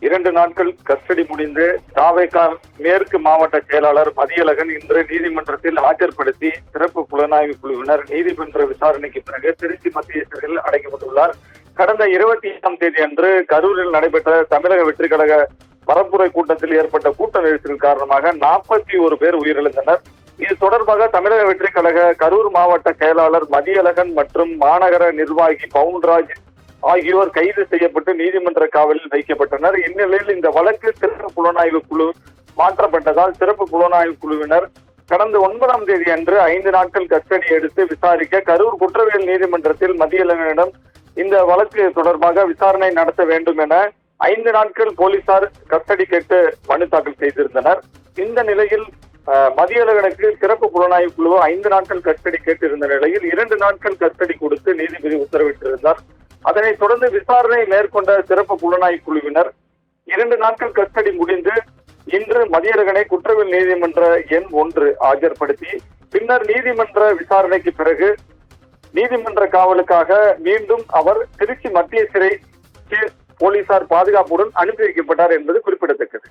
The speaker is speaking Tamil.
2 நாட்கள் கஸ்டடி முடிந்து தாவேகா மேற்கு மாவட்ட செயலாளர் மதியழகன் இன்று நீதிமன்றத்தில் ஆஜர்படுத்தி சிறப்பு புலனாய்வு குழுவினர் நீதிமன்ற விசாரணைக்கு பிறகு திருச்சி மத்திய சிறையில் அடைக்கப்பட்டுள்ளார். கடந்த 27ஆம் தேதி அன்று கரூரில் நடைபெற்ற தமிழக வெற்றி கழக பரப்புரை கூட்டத்தில் ஏற்பட்ட கூட்ட நெரிசல் காரணமாக 41 பேர் உயிரிழந்தனர். இது தொடர்பாக தமிழக வெற்றி கழக கரூர் மாவட்ட செயலாளர் மதியழகன் மற்றும் மாநகர நிர்வாகி பவுன்ராஜ் ஆகியோர் கைது செய்யப்பட்டு நீதிமன்ற காவலில் வைக்கப்பட்டனர். இந்நிலையில் இந்த வழக்கு சிறப்பு புலனாய்வு குழு மாற்றப்பட்டதால் சிறப்பு புலனாய்வு குழுவினர் கடந்த 9ஆம் தேதி அன்று 5 நாட்கள் கஸ்டடி எடுத்து விசாரிக்க கரூர் குற்றவியல் நீதிமன்றத்தில் மதியழகனிடம் இந்த வழக்கு தொடர்பாக விசாரணை நடத்த வேண்டும் என 5 நாட்கள் போலீசார் கஸ்டடி கேட்டு மனு தாக்கல் செய்திருந்தனர். இந்த நிலையில் மதியழகனுக்கு சிறப்பு புலனாய்வு குழு 5 நாட்கள் கஸ்டடி கேட்டிருந்த நிலையில் 2 நாட்கள் கஸ்டடி கொடுத்து நீதிபதி உத்தரவிட்டிருந்தார். அதனைத் தொடர்ந்து விசாரணை மேற்கொண்ட சிறப்பு புலனாய்வு குழுவினர் 2 நாட்கள் கஸ்டடி முடிந்து இன்று மதியழகனை குற்றவியல் நீதிமன்ற எண் 1 ஆஜர்படுத்தி பின்னர் நீதிமன்ற விசாரணைக்கு பிறகு நீதிமன்ற காவலுக்காக மீண்டும் அவர் திருச்சி மத்திய சிறைக்கு போலீசார் பாதுகாப்புடன் அனுப்பி வைக்கப்பட்டார் என்பது குறிப்பிடத்தக்கது.